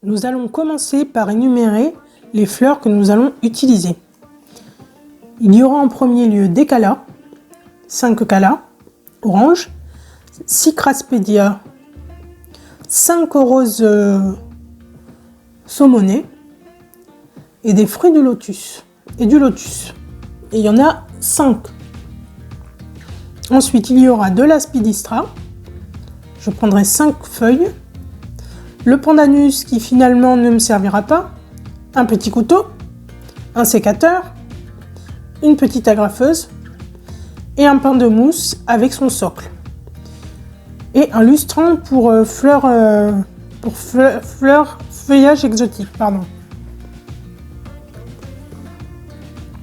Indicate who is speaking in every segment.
Speaker 1: Nous allons commencer par énumérer les fleurs que nous allons utiliser. Il y aura en premier lieu des callas, 5 callas orange, 6 craspedia, 5 roses saumonées et des fruits du lotus. Et il y en a 5. Ensuite, il y aura de l'aspidistra. Je prendrai 5 feuilles. Le pandanus qui finalement ne me servira pas. Un petit couteau. Un sécateur. Une petite agrafeuse. Et un pain de mousse avec son socle. Et un lustrant pour feuillage exotique. Pardon.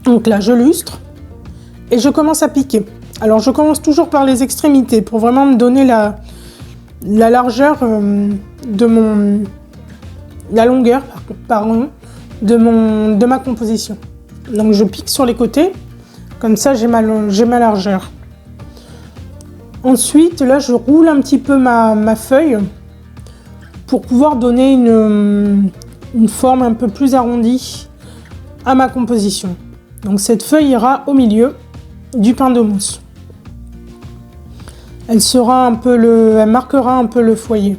Speaker 1: Donc là, je lustre. Et je commence à piquer. Alors je commence toujours par les extrémités pour vraiment me donner la largeur la longueur de ma composition. Donc je pique sur les côtés, comme ça j'ai ma largeur. Ensuite là je roule un petit peu ma feuille pour pouvoir donner une forme un peu plus arrondie à ma composition. Donc cette feuille ira au milieu du pain de mousse. Elle marquera un peu le foyer.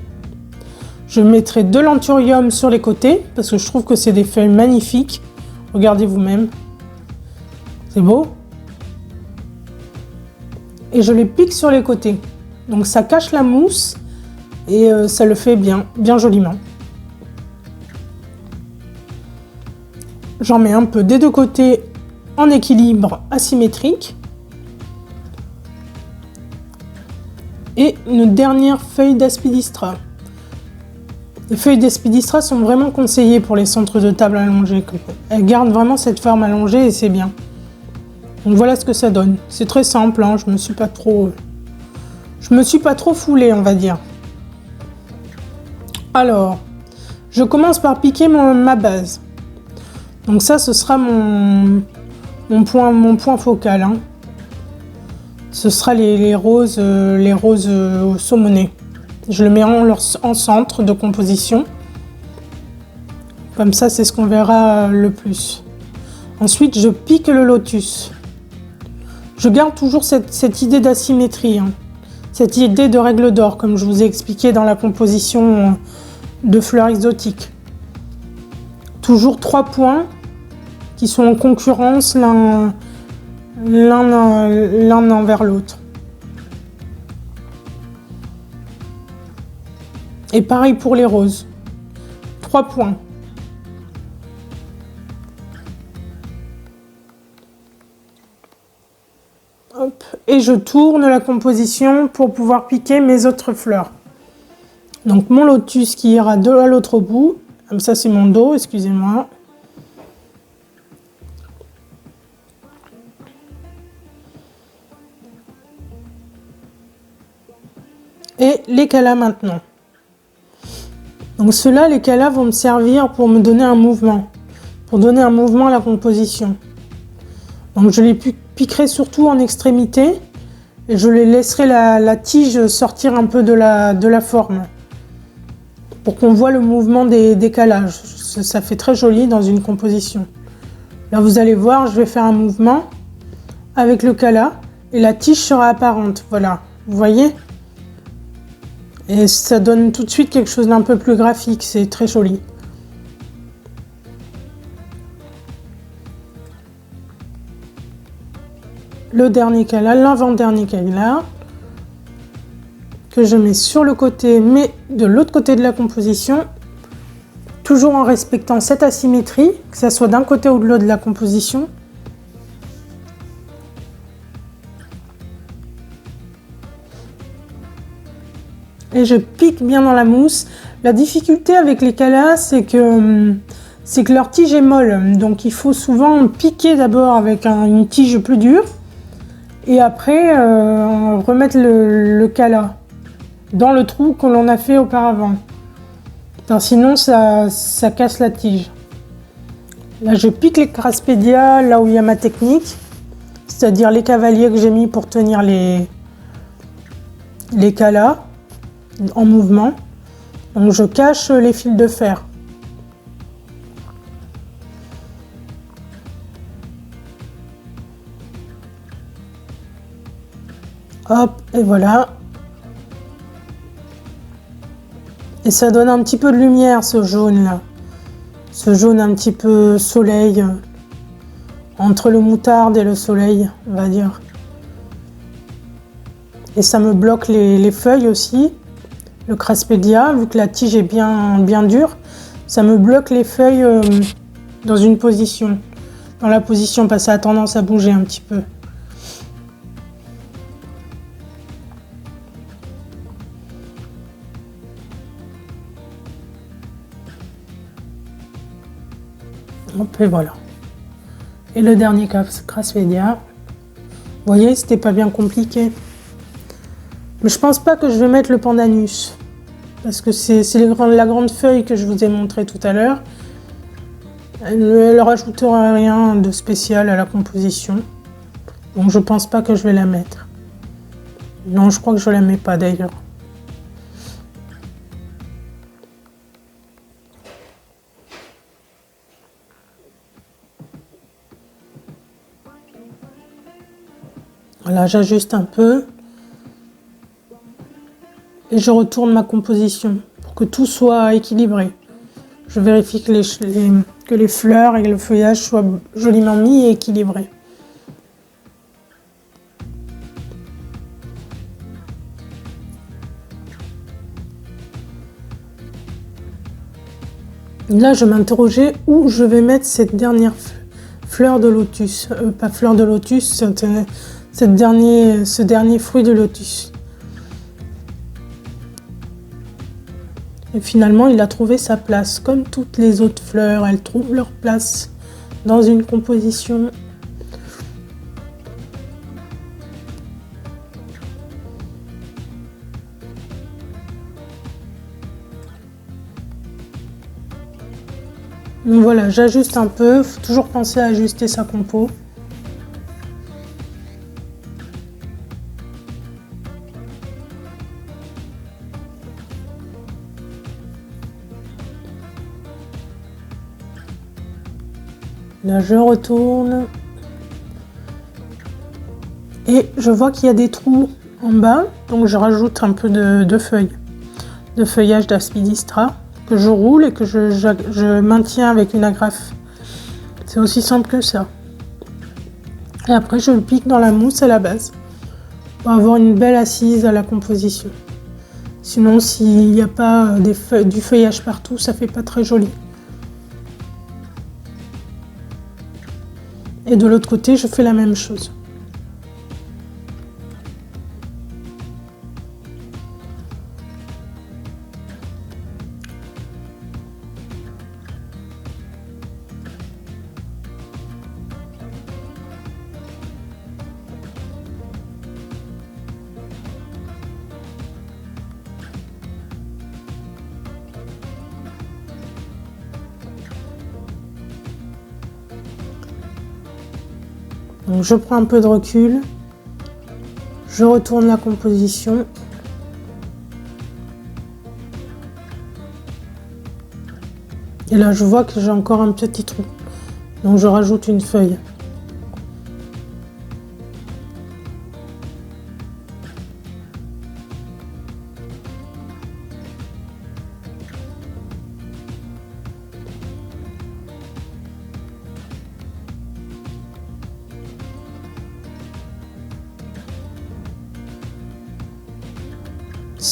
Speaker 1: Je mettrai de l'anthurium sur les côtés parce que je trouve que c'est des feuilles magnifiques. Regardez vous-même. C'est beau. Et je les pique sur les côtés. Donc ça cache la mousse et ça le fait bien joliment. J'en mets un peu des deux côtés en équilibre asymétrique. Et une dernière feuille d'aspidistra. Les feuilles d'aspidistra sont vraiment conseillées pour les centres de table allongés. Elles gardent vraiment cette forme allongée et c'est bien. Donc voilà ce que ça donne. C'est très simple, hein, je me suis pas trop foulée, on va dire. Alors, je commence par piquer ma base. Donc ça, ce sera mon point focal. Hein. Ce sera les roses saumonées. Je le mets en centre de composition. Comme ça, c'est ce qu'on verra le plus. Ensuite, je pique le lotus. Je garde toujours cette idée d'asymétrie, hein. Cette idée de règle d'or, comme je vous ai expliqué dans la composition de fleurs exotiques. Toujours 3 points qui sont en concurrence l'un envers l'autre. Et pareil pour les roses. 3 points. Hop. Et je tourne la composition pour pouvoir piquer mes autres fleurs. Donc mon lotus qui ira de l'autre bout. Comme ça c'est mon dos, excusez-moi. Et les callas maintenant. Donc ceux-là, les callas vont me servir pour me donner un mouvement. Pour donner un mouvement à la composition. Donc je les piquerai surtout en extrémité. Et je les laisserai la tige sortir un peu de la forme. Pour qu'on voit le mouvement des callas. Ça fait très joli dans une composition. Là vous allez voir, je vais faire un mouvement avec le callas. Et la tige sera apparente. Voilà, vous voyez ? Et ça donne tout de suite quelque chose d'un peu plus graphique, c'est très joli. Le dernier callas, l'avant-dernier callas, que je mets sur le côté, mais de l'autre côté de la composition, toujours en respectant cette asymétrie, que ça soit d'un côté ou de l'autre de la composition. Et je pique bien dans la mousse. La difficulté avec les callas, c'est que leur tige est molle. Donc il faut souvent piquer d'abord avec une tige plus dure. Et après, remettre le callas dans le trou que l'on a fait auparavant. Sinon, ça casse la tige. Là, je pique les craspedia là où il y a ma technique. C'est-à-dire les cavaliers que j'ai mis pour tenir les callas en mouvement. Donc je cache les fils de fer. Hop, et voilà. Et ça donne un petit peu de lumière, ce jaune là. Ce jaune un petit peu soleil. Entre le moutarde et le soleil, on va dire. Et ça me bloque les feuilles aussi. Le Craspedia, vu que la tige est bien dure, ça me bloque les feuilles dans une position. Dans la position, parce que ça a tendance à bouger un petit peu. Hop, et voilà. Et le dernier Craspedia. Vous voyez, c'était pas bien compliqué. Mais je pense pas que je vais mettre le pandanus. Parce que c'est la grande feuille que je vous ai montré tout à l'heure. Elle ne rajoutera rien de spécial à la composition. Donc je pense pas que je vais la mettre. Non, je crois que je la mets pas d'ailleurs. Voilà, j'ajuste un peu. Et je retourne ma composition pour que tout soit équilibré. Je vérifie que les fleurs et le feuillage soient joliment mis et équilibrés. Là, je m'interrogeais où je vais mettre cette dernière fleur de lotus. Pas fleur de lotus, ce dernier fruit de lotus. Et finalement, il a trouvé sa place. Comme toutes les autres fleurs, elles trouvent leur place dans une composition. Donc voilà, j'ajuste un peu. Faut toujours penser à ajuster sa compo. Là, je retourne. Et je vois qu'il y a des trous en bas. Donc, je rajoute un peu de feuilles, de feuillage d'Aspidistra que je roule et que je maintiens avec une agrafe. C'est aussi simple que ça. Et après, je le pique dans la mousse à la base pour avoir une belle assise à la composition. Sinon, s'il n'y a pas du feuillage partout, ça fait pas très joli. Et de l'autre côté, je fais la même chose. Donc je prends un peu de recul, je retourne la composition. Et là je vois que j'ai encore un petit trou. Donc je rajoute une feuille.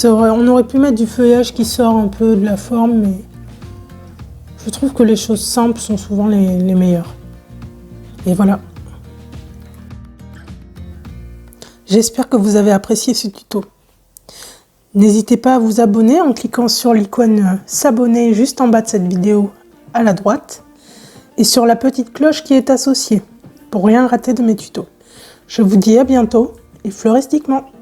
Speaker 1: On aurait pu mettre du feuillage qui sort un peu de la forme, mais je trouve que les choses simples sont souvent les meilleures. Et voilà. J'espère que vous avez apprécié ce tuto. N'hésitez pas à vous abonner en cliquant sur l'icône s'abonner juste en bas de cette vidéo à la droite et sur la petite cloche qui est associée pour rien rater de mes tutos. Je vous dis à bientôt et fleuristiquement.